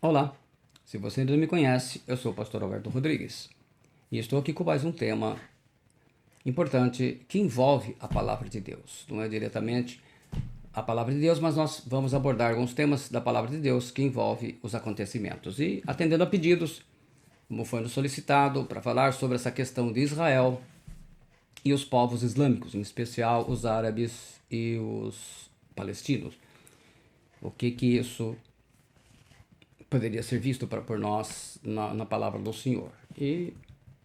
Olá, se você ainda não me conhece, eu sou o pastor Alberto Rodrigues e estou aqui com mais um tema importante que envolve a palavra de Deus. Não é diretamente a palavra de Deus, mas nós vamos abordar alguns temas da palavra de Deus que envolvem os acontecimentos. E atendendo a pedidos, como foi nos solicitado, para falar sobre essa questão de Israel e os povos islâmicos, em especial os árabes e os palestinos. O que isso poderia ser visto por nós na palavra do Senhor. E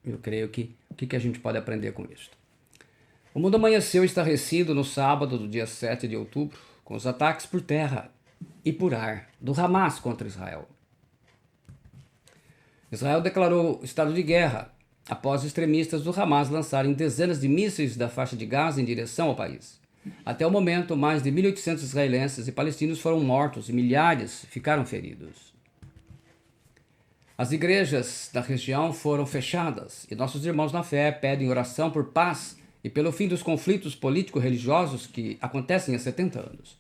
eu creio que o que a gente pode aprender com isso? O mundo amanheceu estarrecido no sábado do dia 7 de outubro, com os ataques por terra e por ar do Hamas contra Israel. Israel declarou estado de guerra após extremistas do Hamas lançarem dezenas de mísseis da faixa de Gaza em direção ao país. Até o momento, mais de 1.800 israelenses e palestinos foram mortos e milhares ficaram feridos. As igrejas da região foram fechadas e nossos irmãos na fé pedem oração por paz e pelo fim dos conflitos político-religiosos que acontecem há 70 anos.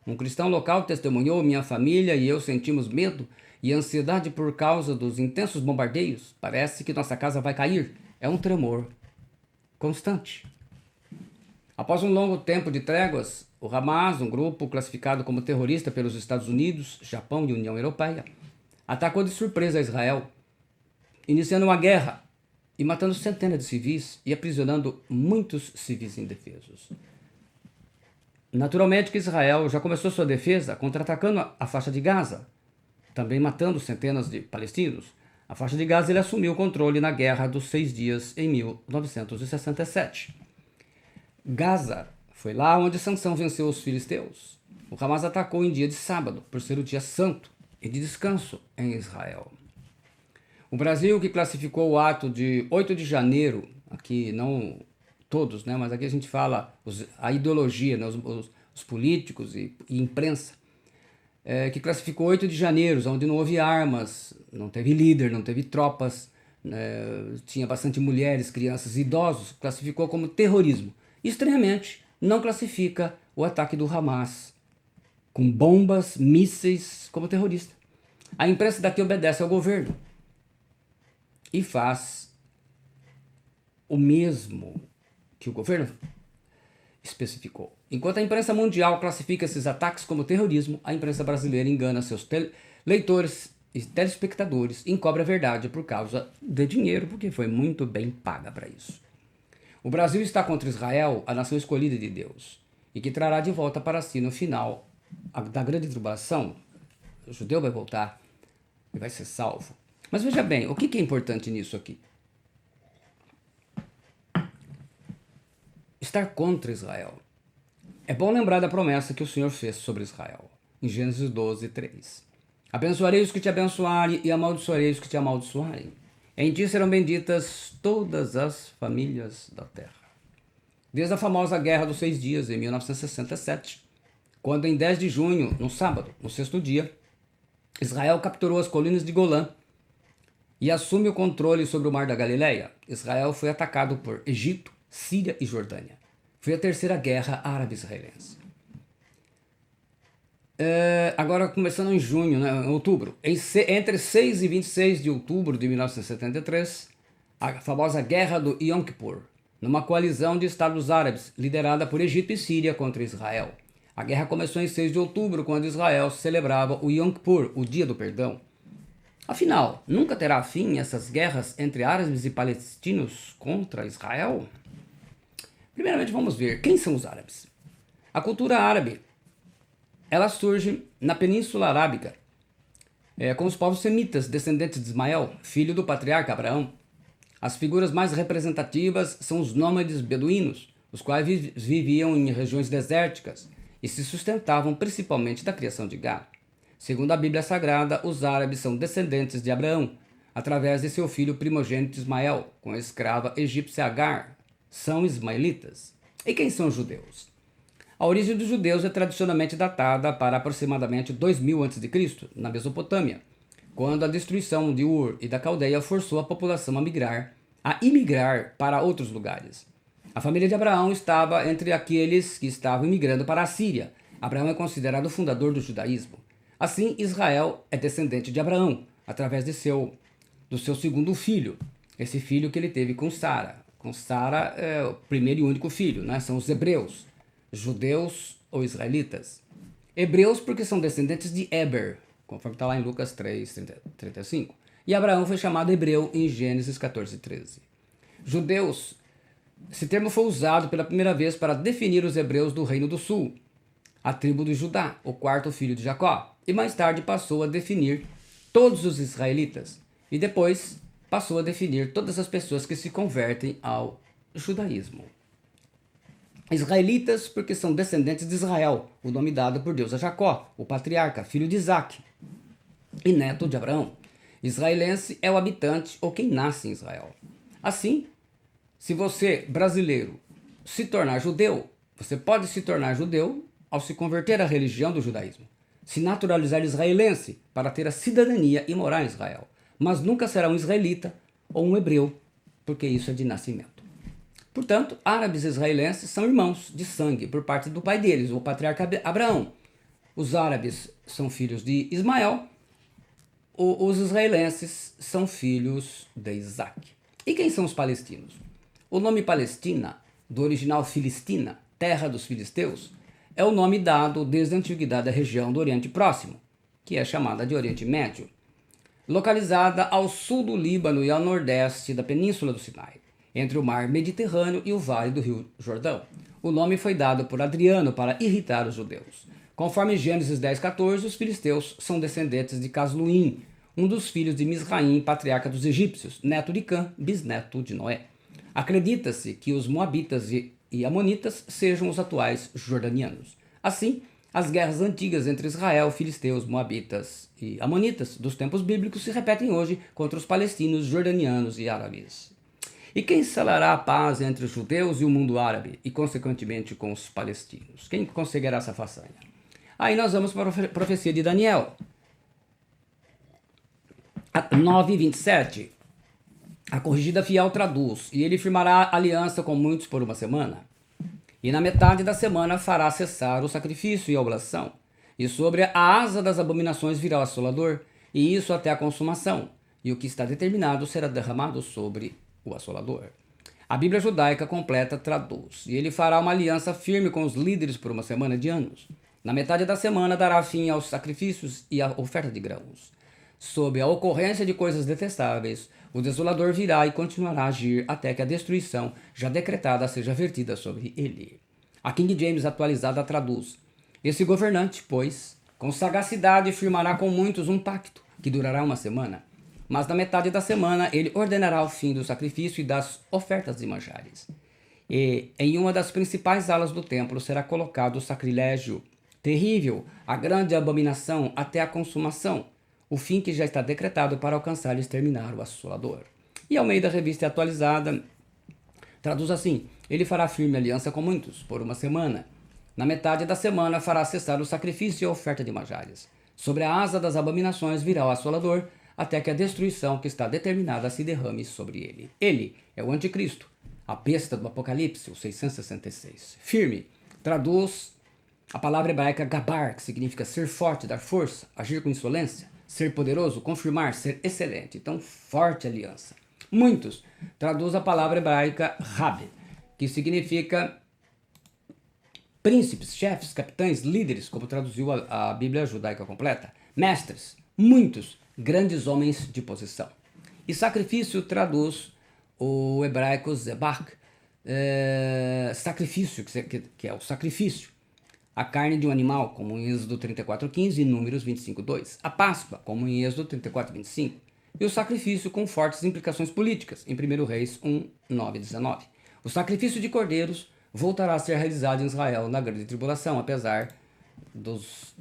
Um cristão local testemunhou: minha família e eu sentimos medo e ansiedade por causa dos intensos bombardeios. Parece que nossa casa vai cair. É um tremor constante. Após um longo tempo de tréguas, o Hamas, um grupo classificado como terrorista pelos Estados Unidos, Japão e União Europeia, atacou de surpresa Israel, iniciando uma guerra e matando centenas de civis e aprisionando muitos civis indefesos. Naturalmente que Israel já começou sua defesa contra-atacando a faixa de Gaza, também matando centenas de palestinos. A faixa de Gaza ele assumiu o controle na Guerra dos 6 Dias em 1967. Gaza foi lá onde Sansão venceu os filisteus. O Hamas atacou em dia de sábado, por ser o dia santo e de descanso em Israel. O Brasil, que classificou o ato de 8 de janeiro, aqui não todos, né, mas aqui a gente fala a ideologia, né, os políticos e imprensa, que classificou 8 de janeiro, onde não houve armas, não teve líder, não teve tropas, tinha bastante mulheres, crianças e idosos, classificou como terrorismo. Estranhamente, não classifica o ataque do Hamas com bombas, mísseis, como terrorista. A imprensa daqui obedece ao governo e faz o mesmo que o governo especificou. Enquanto a imprensa mundial classifica esses ataques como terrorismo, a imprensa brasileira engana seus leitores e telespectadores e encobre a verdade por causa de dinheiro, porque foi muito bem paga para isso. O Brasil está contra Israel, a nação escolhida de Deus, e que trará de volta para si no final da grande tribulação. O judeu vai voltar e vai ser salvo. Mas veja bem, o que é importante nisso aqui? Estar contra Israel. É bom lembrar da promessa que o Senhor fez sobre Israel, em Gênesis 12, 3. Abençoarei os que te abençoarem e amaldiçoarei os que te amaldiçoarem. Em ti serão benditas todas as famílias da terra. Desde a famosa Guerra dos 6 Dias, em 1967, quando em 10 de junho, no sábado, no sexto dia, Israel capturou as colinas de Golã e assume o controle sobre o Mar da Galileia. Israel foi atacado por Egito, Síria e Jordânia. Foi a terceira guerra árabe-israelense. Agora, começando em junho, né, em outubro, entre 6 e 26 de outubro de 1973, a famosa Guerra do Yom Kippur, numa coalizão de estados árabes liderada por Egito e Síria contra Israel. A guerra começou em 6 de outubro, quando Israel celebrava o Yom Kippur, o Dia do Perdão. Afinal, nunca terá fim essas guerras entre árabes e palestinos contra Israel? Primeiramente, vamos ver quem são os árabes. A cultura árabe, ela surge na Península Arábica, com os povos semitas, descendentes de Ismael, filho do patriarca Abraão. As figuras mais representativas são os nômades beduínos, os quais viviam em regiões desérticas e se sustentavam principalmente da criação de gado. Segundo a Bíblia Sagrada, os árabes são descendentes de Abraão, através de seu filho primogênito Ismael, com a escrava egípcia Agar. São ismaelitas. E quem são os judeus? A origem dos judeus é tradicionalmente datada para aproximadamente 2000 a.C., na Mesopotâmia, quando a destruição de Ur e da Caldeia forçou a população a imigrar para outros lugares. A família de Abraão estava entre aqueles que estavam imigrando para a Síria. Abraão é considerado o fundador do judaísmo. Assim, Israel é descendente de Abraão, através do seu segundo filho, esse filho que ele teve com Sara. Com Sara é o primeiro e único filho, né? São os hebreus, judeus ou israelitas. Hebreus porque são descendentes de Eber, conforme está lá em Lucas 3, 35. E Abraão foi chamado hebreu em Gênesis 14, 13. Judeus, esse termo foi usado pela primeira vez para definir os hebreus do Reino do Sul, a tribo de Judá, o quarto filho de Jacó, e mais tarde passou a definir todos os israelitas, e depois passou a definir todas as pessoas que se convertem ao judaísmo. Israelitas porque são descendentes de Israel, o nome dado por Deus a Jacó, o patriarca, filho de Isaac e neto de Abraão. Israelense é o habitante ou quem nasce em Israel. Assim, se você, brasileiro, se tornar judeu, você pode se tornar judeu ao se converter à religião do judaísmo, se naturalizar israelense para ter a cidadania e morar em Israel, mas nunca será um israelita ou um hebreu, porque isso é de nascimento. Portanto, árabes e israelenses são irmãos de sangue por parte do pai deles, o patriarca Abraão. Os árabes são filhos de Ismael, os israelenses são filhos de Isaac. E quem são os palestinos? O nome Palestina, do original Filistina, terra dos filisteus, é o nome dado desde a antiguidade à região do Oriente Próximo, que é chamada de Oriente Médio, localizada ao sul do Líbano e ao nordeste da Península do Sinai, entre o mar Mediterrâneo e o vale do rio Jordão. O nome foi dado por Adriano para irritar os judeus. Conforme Gênesis 10:14, os filisteus são descendentes de Casluim, um dos filhos de Misraim, patriarca dos egípcios, neto de Cã, bisneto de Noé. Acredita-se que os moabitas e amonitas sejam os atuais jordanianos. Assim, as guerras antigas entre Israel, filisteus, moabitas e amonitas dos tempos bíblicos se repetem hoje contra os palestinos, jordanianos e árabes. E quem selará a paz entre os judeus e o mundo árabe, e consequentemente com os palestinos? Quem conseguirá essa façanha? Aí nós vamos para a profecia de Daniel 9:27. A corrigida fiel traduz: e ele firmará aliança com muitos por uma semana, e na metade da semana fará cessar o sacrifício e a oblação, e sobre a asa das abominações virá o assolador, e isso até a consumação, e o que está determinado será derramado sobre o assolador. A Bíblia judaica completa traduz: e ele fará uma aliança firme com os líderes por uma semana de anos. Na metade da semana dará fim aos sacrifícios e à oferta de grãos. Sob a ocorrência de coisas detestáveis, o desolador virá e continuará a agir até que a destruição já decretada seja vertida sobre ele. A King James atualizada traduz: esse governante, pois, com sagacidade firmará com muitos um pacto que durará uma semana. Mas na metade da semana ele ordenará o fim do sacrifício e das ofertas de manjares. E em uma das principais alas do templo será colocado o sacrilégio terrível, a grande abominação até a consumação, o fim que já está decretado para alcançar e exterminar o assolador. E ao meio da revista atualizada, traduz assim: ele fará firme aliança com muitos, por uma semana. Na metade da semana fará cessar o sacrifício e a oferta de manjares. Sobre a asa das abominações virá o assolador, até que a destruição que está determinada se derrame sobre ele. Ele é o anticristo, a besta do Apocalipse, o 666. Firme traduz a palavra hebraica gabar, que significa ser forte, dar força, agir com insolência, ser poderoso, confirmar, ser excelente. Então, forte aliança. Muitos traduz a palavra hebraica rab, que significa príncipes, chefes, capitães, líderes, como traduziu a Bíblia judaica completa. Mestres, muitos, grandes homens de posição. E sacrifício traduz o hebraico zebach, sacrifício, que é o sacrifício. A carne de um animal, como em Êxodo 34:15 e Números 25:2. A Páscoa, como em Êxodo 34:25. E o sacrifício com fortes implicações políticas, em 1 Reis 1:9-19. O sacrifício de cordeiros voltará a ser realizado em Israel na grande tribulação, apesar dos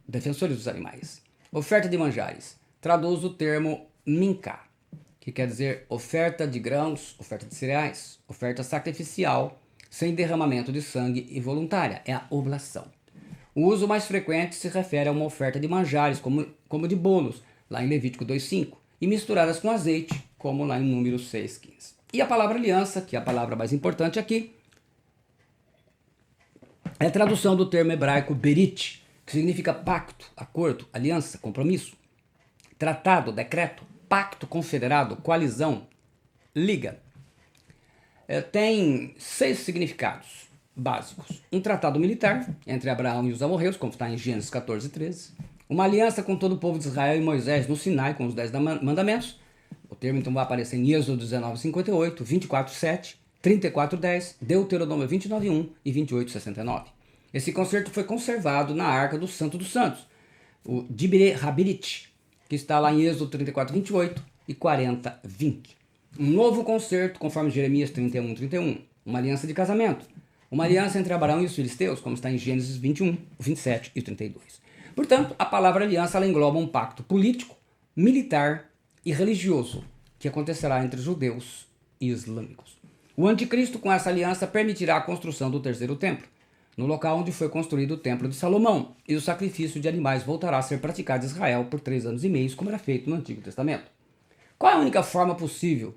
defensores dos animais. Oferta de manjares. Traduz o termo minká, que quer dizer oferta de grãos, oferta de cereais, oferta sacrificial, sem derramamento de sangue e voluntária, é a oblação. O uso mais frequente se refere a uma oferta de manjares, como de bolos, lá em Levítico 2:5, e misturadas com azeite, como lá em Números 6:15. E a palavra aliança, que é a palavra mais importante aqui, é a tradução do termo hebraico berit, que significa pacto, acordo, aliança, compromisso, tratado, decreto, pacto confederado, coalizão, liga. Tem 6 significados básicos. Um tratado militar entre Abraão e os amorreus, como está em Gênesis 14, 13. Uma aliança com todo o povo de Israel e Moisés no Sinai, com os 10 mandamentos. O termo então vai aparecer em Êxodo 19, 58, 24, 7, 34, 10, Deuteronômio 29, 1 e 28, 69. Esse concerto foi conservado na Arca do Santo dos Santos, o Dibire Habirit, que está lá em Êxodo 34, 28 e 40, 20. Um novo concerto, conforme Jeremias 31, 31. Uma aliança de casamento. Uma aliança entre Abraão e os filisteus, como está em Gênesis 21, 27 e 32. Portanto, a palavra aliança ela engloba um pacto político, militar e religioso que acontecerá entre judeus e islâmicos. O anticristo, com essa aliança, permitirá a construção do terceiro templo, no local onde foi construído o templo de Salomão, e o sacrifício de animais voltará a ser praticado em Israel por 3 anos e meio, como era feito no Antigo Testamento. Qual é a única forma possível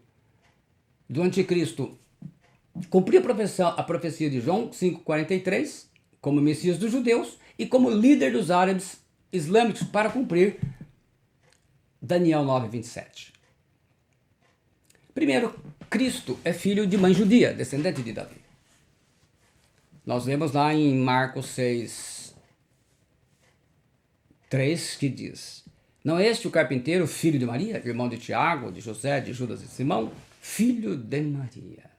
do anticristo cumprir a profecia de João 5,43, como Messias dos judeus e como líder dos árabes islâmicos para cumprir Daniel 9,27? Primeiro, Cristo é filho de mãe judia, descendente de Davi. Nós vemos lá em Marcos 6, 3, que diz: não é este o carpinteiro, filho de Maria, irmão de Tiago, de José, de Judas e Simão, filho de Maria?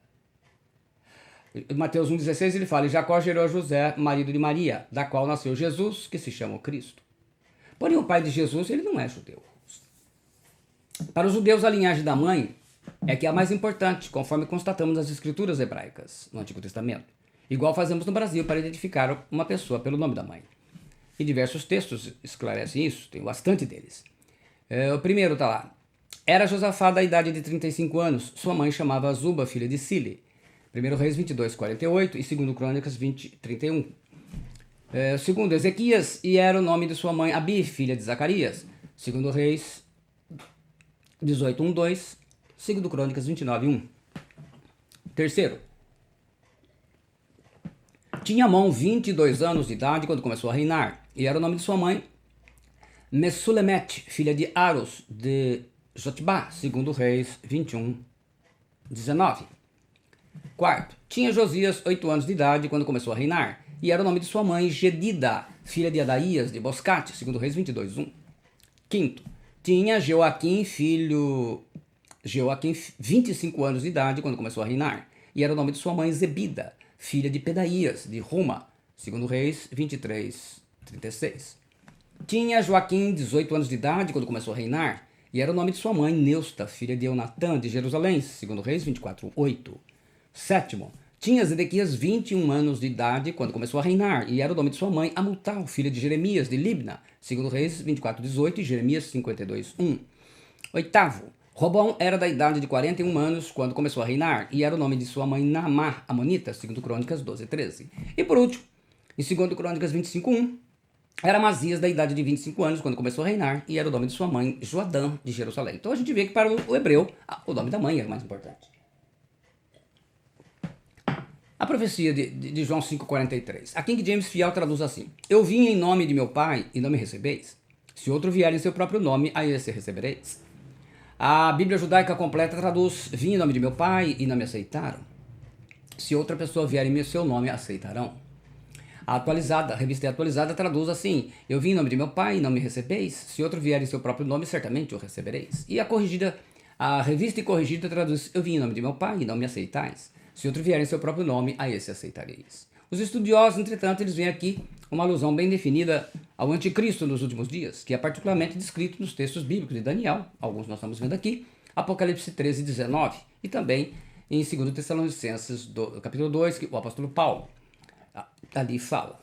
Em Mateus 1,16 ele fala: e Jacó gerou a José, marido de Maria, da qual nasceu Jesus, que se chama o Cristo. Porém, o pai de Jesus ele não é judeu. Para os judeus, a linhagem da mãe é que é a mais importante, conforme constatamos nas escrituras hebraicas, no Antigo Testamento. Igual fazemos no Brasil para identificar uma pessoa pelo nome da mãe. E diversos textos esclarecem isso, tem bastante deles. O primeiro está lá. Era Josafá da idade de 35 anos, sua mãe chamava Zuba, filha de Sile. 1 Reis 22, 48 e 2 Crônicas 20, 31. Segundo, Ezequias, e era o nome de sua mãe Abi, filha de Zacarias. 2 Reis 18, 1, 2. 2 Crônicas 29, 1. Terceiro, tinha Amon 22 anos de idade quando começou a reinar, e era o nome de sua mãe Messulemete, filha de Aros, de Jotibá, 2 Reis 21, 19. Quarto, tinha Josias 8 anos de idade quando começou a reinar, e era o nome de sua mãe Gedida, filha de Adaías, de Boscate, 2 Reis 22, 1. Quinto, tinha Joaquim 25 anos de idade quando começou a reinar, e era o nome de sua mãe Zebida, filha de Pedaías, de Ruma, 2 Reis 23, 36. Tinha Joaquim 18 anos de idade quando começou a reinar, e era o nome de sua mãe Neusta, filha de Eunatã, de Jerusalém, 2 Reis 24, 8. Sétimo, tinha Zedequias 21 anos de idade quando começou a reinar, e era o nome de sua mãe Amutal, filha de Jeremias, de Libna, 2 Reis 24, 18 e Jeremias 52, 1. Oitavo, Robão era da idade de 41 anos quando começou a reinar, e era o nome de sua mãe Naamá, Amonita, 2 Crônicas 12, 13. E por último, em 2 Crônicas 25, 1, era Amazias da idade de 25 anos quando começou a reinar, e era o nome de sua mãe Joadã, de Jerusalém. Então a gente vê que para o hebreu, o nome da mãe era mais importante. A profecia de João 5,43. A King James Fiel traduz assim: eu vim em nome de meu Pai e não me recebeis. Se outro vier em seu próprio nome, a esse recebereis. A Bíblia Judaica Completa traduz: vim em nome de meu Pai e não me aceitaram. Se outra pessoa vier em seu nome, aceitarão. A atualizada, a revista atualizada traduz assim: eu vim em nome de meu Pai e não me recebeis. Se outro vier em seu próprio nome, certamente o recebereis. E a revista e corrigida traduz: eu vim em nome de meu Pai e não me aceitais. Se outro vier em seu próprio nome, a esse aceitareis. Os estudiosos, entretanto, eles veem aqui uma alusão bem definida ao anticristo nos últimos dias, que é particularmente descrito nos textos bíblicos de Daniel, alguns nós estamos vendo aqui, Apocalipse 13, 19, e também em 2 Tessalonicenses, capítulo 2, que o apóstolo Paulo ali fala.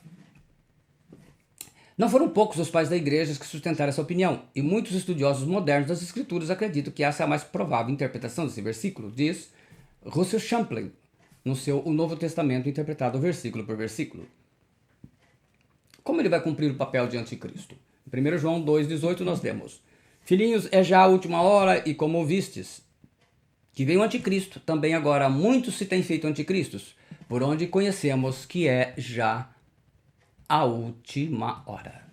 Não foram poucos os pais da igreja que sustentaram essa opinião, e muitos estudiosos modernos das escrituras acreditam que essa é a mais provável interpretação desse versículo, diz Russell Champlin, no seu O Novo Testamento interpretado versículo por versículo. Como ele vai cumprir o papel de anticristo? Em 1 João 2,18 nós temos: filhinhos, é já a última hora, e como ouvistes que veio o anticristo, também agora muitos se têm feito anticristos, por onde conhecemos que é já a última hora.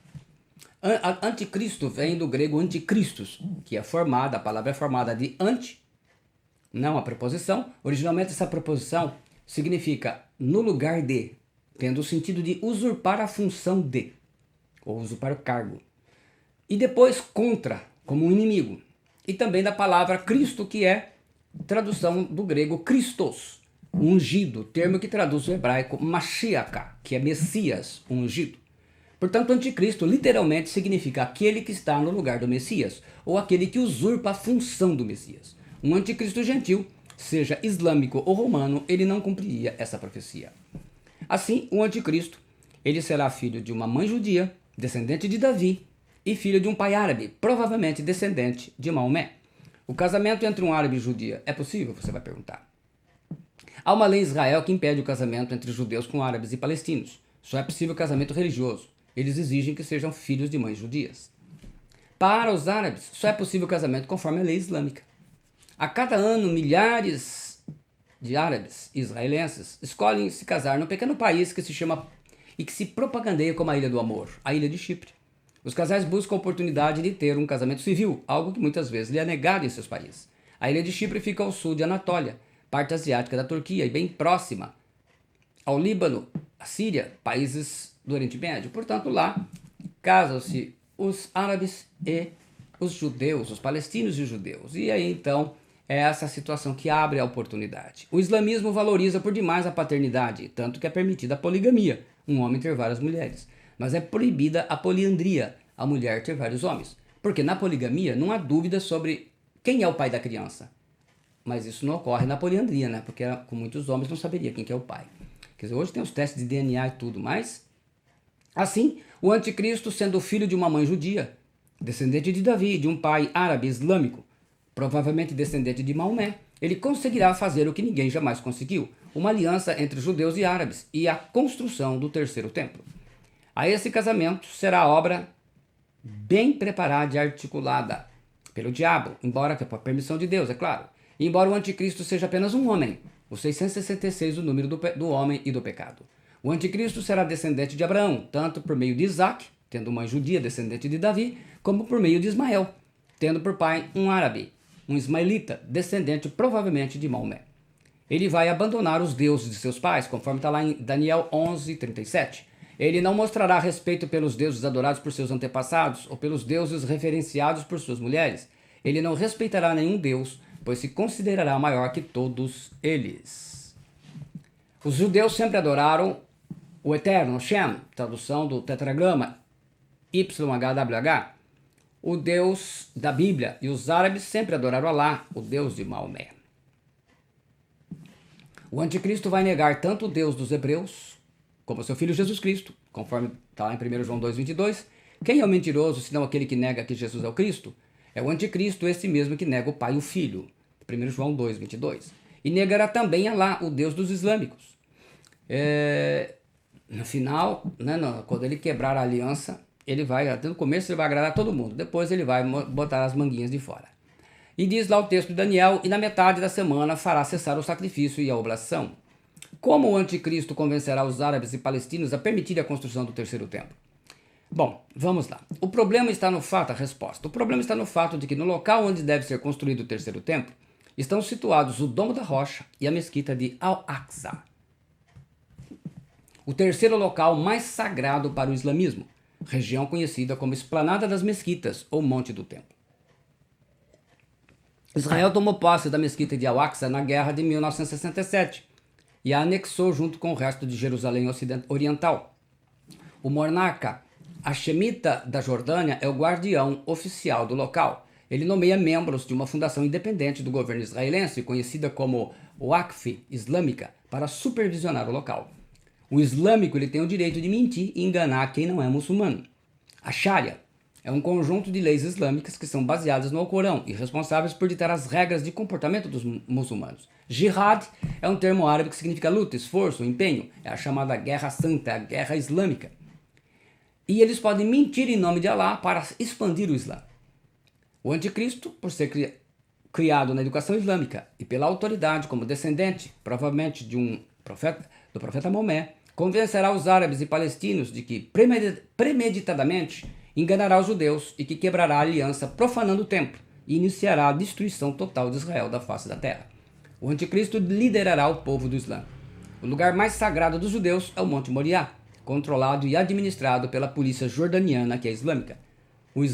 Anticristo vem do grego anticristos, que é formada, a palavra é formada de anti, não a preposição. Originalmente essa preposição significa no lugar de, tendo o sentido de usurpar a função de, ou usurpar o cargo. E depois contra, como um inimigo. E também da palavra Cristo, que é tradução do grego Christos, ungido, termo que traduz o hebraico Mashiach, que é Messias, ungido. Portanto, anticristo literalmente significa aquele que está no lugar do Messias, ou aquele que usurpa a função do Messias. Um anticristo gentil, seja islâmico ou romano, ele não cumpriria essa profecia. Assim, o anticristo, ele será filho de uma mãe judia, descendente de Davi, e filho de um pai árabe, provavelmente descendente de Maomé. O casamento entre um árabe e judia é possível? Você vai perguntar. Há uma lei em Israel que impede o casamento entre judeus com árabes e palestinos. Só é possível o casamento religioso. Eles exigem que sejam filhos de mães judias. Para os árabes, só é possível o casamento conforme a lei islâmica. A cada ano, milhares de árabes israelenses escolhem se casar num pequeno país que se chama e que se propagandeia como a Ilha do Amor, a Ilha de Chipre. Os casais buscam a oportunidade de ter um casamento civil, algo que muitas vezes lhe é negado em seus países. A Ilha de Chipre fica ao sul de Anatólia, parte asiática da Turquia e bem próxima ao Líbano, a Síria, países do Oriente Médio. Portanto, lá casam-se os árabes e os judeus, os palestinos e os judeus. E aí, então, é essa situação que abre a oportunidade. O islamismo valoriza por demais a paternidade, tanto que é permitida a poligamia, um homem ter várias mulheres. Mas é proibida a poliandria, a mulher ter vários homens. Porque na poligamia não há dúvida sobre quem é o pai da criança. Mas isso não ocorre na poliandria, né? Porque com muitos homens não saberia quem que é o pai. Quer dizer, hoje tem os testes de DNA e tudo, mas... Assim, o anticristo, sendo filho de uma mãe judia, descendente de Davi, de um pai árabe islâmico, provavelmente descendente de Maomé, ele conseguirá fazer o que ninguém jamais conseguiu, uma aliança entre judeus e árabes e a construção do terceiro templo. A esse casamento será obra bem preparada e articulada pelo diabo, embora com a permissão de Deus, é claro. E embora o anticristo seja apenas um homem, o 666 o número do homem e do pecado. O anticristo será descendente de Abraão, tanto por meio de Isaac, tendo uma judia descendente de Davi, como por meio de Ismael, tendo por pai um árabe, um ismaelita, descendente provavelmente de Maomé. Ele vai abandonar os deuses de seus pais, conforme está lá em Daniel 11:37. Ele não mostrará respeito pelos deuses adorados por seus antepassados ou pelos deuses referenciados por suas mulheres. Ele não respeitará nenhum deus, pois se considerará maior que todos eles. Os judeus sempre adoraram o Eterno, Shem, tradução do tetragrama YHWH, o Deus da Bíblia, e os árabes sempre adoraram Alá, o Deus de Maomé. O anticristo vai negar tanto o Deus dos hebreus, como seu filho Jesus Cristo, conforme está lá em 1 João 2:22. Quem é o mentiroso, senão aquele que nega que Jesus é o Cristo? É o anticristo, esse mesmo que nega o Pai e o Filho. 1 João 2:22. E negará também Alá, o Deus dos islâmicos. No final, né, quando ele quebrar a aliança, ele vai, até no começo ele vai agradar todo mundo, depois ele vai botar as manguinhas de fora. E diz lá o texto de Daniel, e na metade da semana fará cessar o sacrifício e a oblação. Como o anticristo convencerá os árabes e palestinos a permitir a construção do terceiro templo? Bom, vamos lá. O problema está no fato, a resposta. O problema está no fato de que no local onde deve ser construído o terceiro templo, estão situados o Domo da Rocha e a mesquita de Al-Aqsa, o terceiro local mais sagrado para o islamismo, região conhecida como Esplanada das Mesquitas ou Monte do Templo. Israel tomou posse da mesquita de Al-Aqsa na guerra de 1967 e a anexou junto com o resto de Jerusalém Oriental. O monarca hashemita da Jordânia é o guardião oficial do local. Ele nomeia membros de uma fundação independente do governo israelense, conhecida como Waqf Islâmica, para supervisionar o local. O islâmico ele tem o direito de mentir e enganar quem não é muçulmano. A Sharia é um conjunto de leis islâmicas que são baseadas no Alcorão e responsáveis por ditar as regras de comportamento dos muçulmanos. Jihad é um termo árabe que significa luta, esforço, empenho. É a chamada Guerra Santa, a Guerra Islâmica. E eles podem mentir em nome de Alá para expandir o Islã. O anticristo, por ser criado na educação islâmica e pela autoridade como descendente, provavelmente de do profeta Maomé, convencerá os árabes e palestinos de que premeditadamente enganará os judeus e que quebrará a aliança profanando o templo e iniciará a destruição total de Israel da face da terra. O anticristo liderará o povo do Islã. O lugar mais sagrado dos judeus é o Monte Moriá, controlado e administrado pela polícia jordaniana, que é islâmica. Os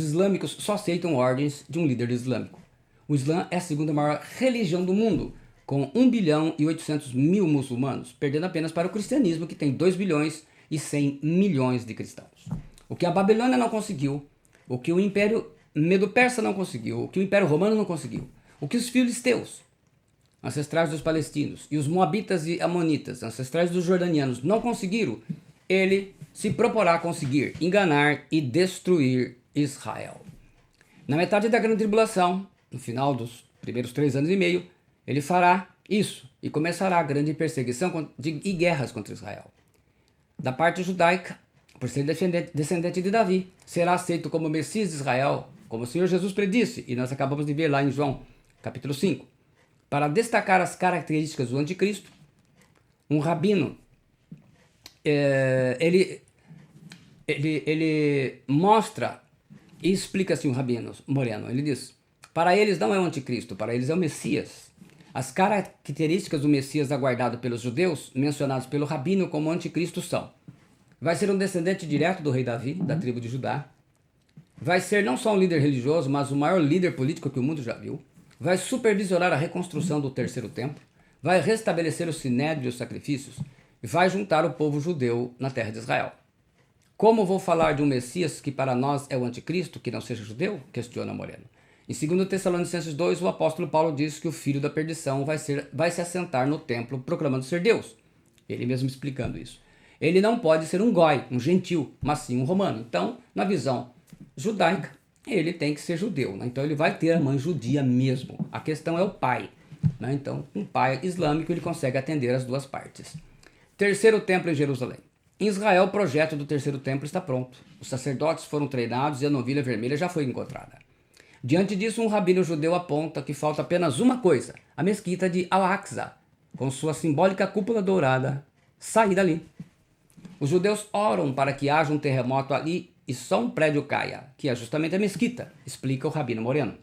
islâmicos só aceitam ordens de um líder islâmico. O Islã é a segunda maior religião do mundo, com 1 bilhão e 800 mil muçulmanos, perdendo apenas para o cristianismo, que tem 2 bilhões e 100 milhões de cristãos. O que a Babilônia não conseguiu, o que o Império Medo-Persa não conseguiu, o que o Império Romano não conseguiu, o que os filisteus, ancestrais dos palestinos, e os moabitas e amonitas, ancestrais dos jordanianos, não conseguiram, ele se proporá a conseguir enganar e destruir Israel. Na metade da grande tribulação, no final dos primeiros 3 anos e meio, ele fará isso e começará a grande perseguição e guerras contra Israel. Da parte judaica, por ser descendente de Davi, será aceito como Messias de Israel, como o Senhor Jesus predisse, e nós acabamos de ver lá em João, capítulo 5. Para destacar as características do anticristo, um rabino, ele mostra e explica assim o rabino Moreno. Ele diz, para eles não é o anticristo, para eles é o Messias. As características do Messias aguardado pelos judeus, mencionados pelo rabino como anticristo são: vai ser um descendente direto do rei Davi, da tribo de Judá. Vai ser não só um líder religioso, mas o maior líder político que o mundo já viu. Vai supervisionar a reconstrução do terceiro templo. Vai restabelecer o sinédrio e os sacrifícios. E vai juntar o povo judeu na terra de Israel. Como vou falar de um Messias que para nós é o anticristo, que não seja judeu? Questiona Moreno. Em 2 Tessalonicenses 2, o apóstolo Paulo diz que o filho da perdição vai se assentar no templo proclamando ser Deus. Ele mesmo explicando isso. Ele não pode ser um goi, um gentil, mas sim um romano. Então, na visão judaica, ele tem que ser judeu. Né? Então, ele vai ter a mãe judia mesmo. A questão é o pai. Né? Então, um pai islâmico, ele consegue atender as duas partes. Terceiro templo em Jerusalém. Em Israel, o projeto do terceiro templo está pronto. Os sacerdotes foram treinados e a novilha vermelha já foi encontrada. Diante disso, um rabino judeu aponta que falta apenas uma coisa: a mesquita de Al-Aqsa, com sua simbólica cúpula dourada, sair dali. Os judeus oram para que haja um terremoto ali e só um prédio caia, que é justamente a mesquita, explica o rabino Moreno.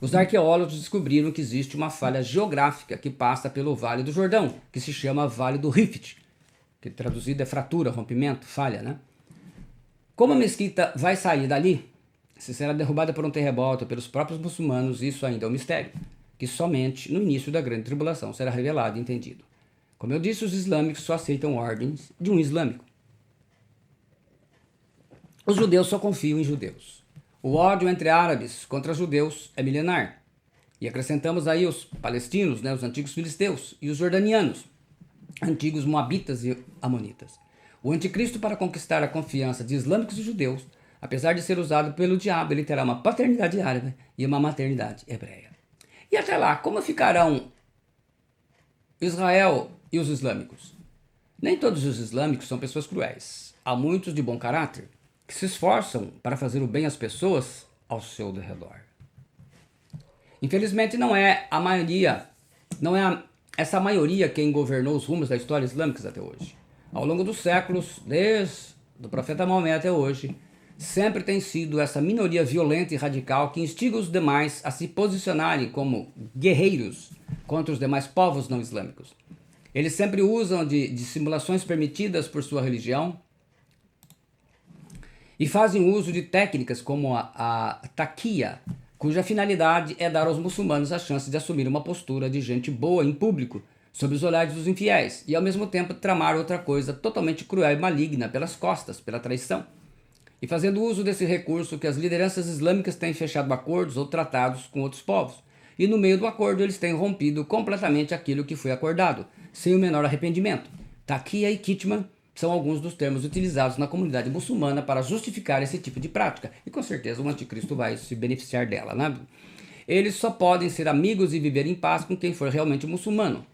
Os arqueólogos descobriram que existe uma falha geográfica que passa pelo Vale do Jordão, que se chama Vale do Rift, que traduzido é fratura, rompimento, falha, né? Como a mesquita vai sair dali, se será derrubada por um terremoto pelos próprios muçulmanos, isso ainda é um mistério, que somente no início da grande tribulação será revelado e entendido. Como eu disse, os islâmicos só aceitam ordens de um islâmico. Os judeus só confiam em judeus. O ódio entre árabes contra judeus é milenar. E acrescentamos aí os palestinos, né, os antigos filisteus, e os jordanianos, antigos moabitas e amonitas. O anticristo, para conquistar a confiança de islâmicos e judeus, apesar de ser usado pelo diabo, ele terá uma paternidade árabe e uma maternidade hebreia. E até lá, como ficarão Israel e os islâmicos? Nem todos os islâmicos são pessoas cruéis. Há muitos de bom caráter que se esforçam para fazer o bem às pessoas ao seu redor. Infelizmente, não é a maioria, essa maioria quem governou os rumos da história islâmica até hoje. Ao longo dos séculos, desde o profeta Maomé até hoje, sempre tem sido essa minoria violenta e radical que instiga os demais a se posicionarem como guerreiros contra os demais povos não islâmicos. Eles sempre usam de simulações permitidas por sua religião e fazem uso de técnicas como a taqiya, cuja finalidade é dar aos muçulmanos a chance de assumir uma postura de gente boa em público, sob os olhares dos infiéis, e ao mesmo tempo tramar outra coisa totalmente cruel e maligna pelas costas, pela traição. E fazendo uso desse recurso que as lideranças islâmicas têm fechado acordos ou tratados com outros povos, e no meio do acordo eles têm rompido completamente aquilo que foi acordado, sem o menor arrependimento. Taqiya e kitman são alguns dos termos utilizados na comunidade muçulmana para justificar esse tipo de prática, e com certeza o anticristo vai se beneficiar dela, né? Eles só podem ser amigos e viver em paz com quem for realmente muçulmano.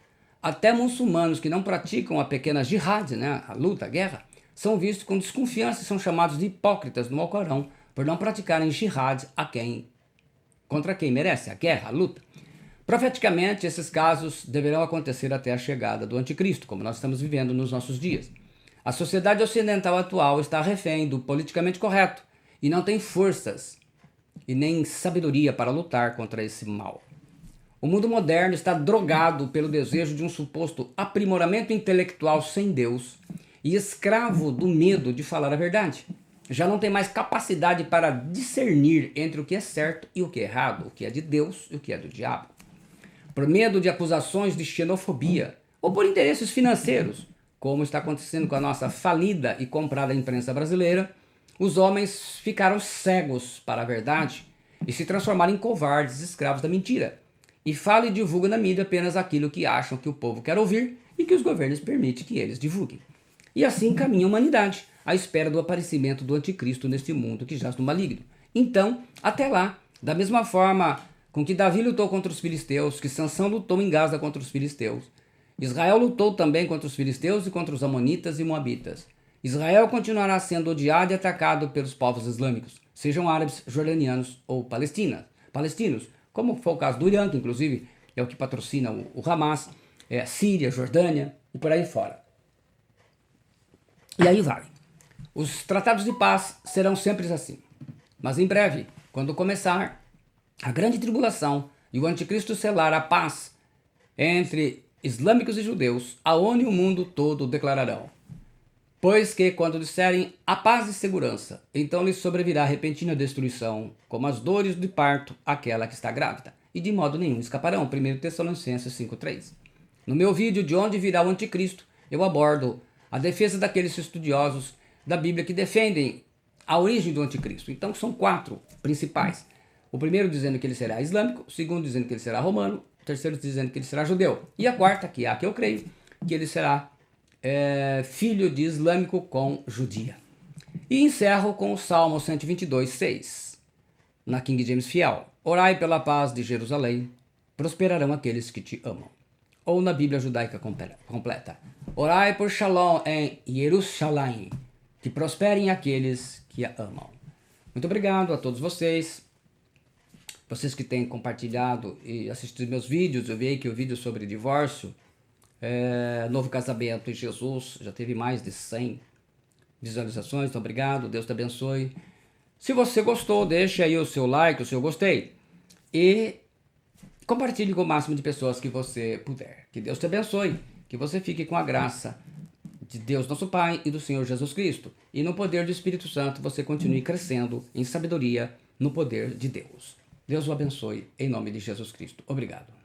Até muçulmanos que não praticam a pequena jihad, né, a luta, a guerra, são vistos com desconfiança e são chamados de hipócritas no Alcorão por não praticarem jihad contra quem merece, a guerra, a luta. Profeticamente, esses casos deverão acontecer até a chegada do anticristo, como nós estamos vivendo nos nossos dias. A sociedade ocidental atual está refém do politicamente correto e não tem forças e nem sabedoria para lutar contra esse mal. O mundo moderno está drogado pelo desejo de um suposto aprimoramento intelectual sem Deus e escravo do medo de falar a verdade. Já não tem mais capacidade para discernir entre o que é certo e o que é errado, o que é de Deus e o que é do diabo. Por medo de acusações de xenofobia ou por interesses financeiros, como está acontecendo com a nossa falida e comprada imprensa brasileira, os homens ficaram cegos para a verdade e se transformaram em covardes, escravos da mentira. E falam e divulgam na mídia apenas aquilo que acham que o povo quer ouvir e que os governos permitem que eles divulguem. E assim caminha a humanidade, à espera do aparecimento do anticristo neste mundo que jaz no maligno. Então, até lá, da mesma forma com que Davi lutou contra os filisteus, que Sansão lutou em Gaza contra os filisteus, Israel lutou também contra os filisteus e contra os amonitas e moabitas. Israel continuará sendo odiado e atacado pelos povos islâmicos, sejam árabes, jordanianos ou palestinos, como foi o caso do Irã, que inclusive é o que patrocina o Hamas, Síria, Jordânia e por aí fora. E aí vai. Os tratados de paz serão sempre assim. Mas em breve, quando começar a grande tribulação e o anticristo selar a paz entre islâmicos e judeus, a ONU e o mundo todo declararão: pois que, quando disserem a paz e segurança, então lhes sobrevirá repentina destruição, como as dores de parto àquela que está grávida, e de modo nenhum escaparão. 1 Tessalonicenses 5,3. No meu vídeo De Onde Virá o Anticristo, eu abordo a defesa daqueles estudiosos da Bíblia que defendem a origem do anticristo. Então são 4 principais. O primeiro dizendo que ele será islâmico, o segundo dizendo que ele será romano, o terceiro dizendo que ele será judeu. E a quarta, que é a que eu creio, que ele será filho de islâmico com judia. E encerro com o Salmo 122:6, na King James Fiel. Orai pela paz de Jerusalém, prosperarão aqueles que te amam. Ou na Bíblia judaica completa. Orai por Shalom em Jerusalém, que prosperem aqueles que a amam. Muito obrigado a todos vocês que têm compartilhado e assistido meus vídeos. Eu vi que o vídeo sobre divórcio, novo casamento em Jesus, já teve mais de 100 visualizações, então obrigado, Deus te abençoe. Se você gostou, deixe aí o seu like, o seu gostei e compartilhe com o máximo de pessoas que você puder. Que Deus te abençoe, que você fique com a graça de Deus nosso Pai e do Senhor Jesus Cristo. E no poder do Espírito Santo você continue crescendo em sabedoria no poder de Deus. Deus o abençoe em nome de Jesus Cristo. Obrigado.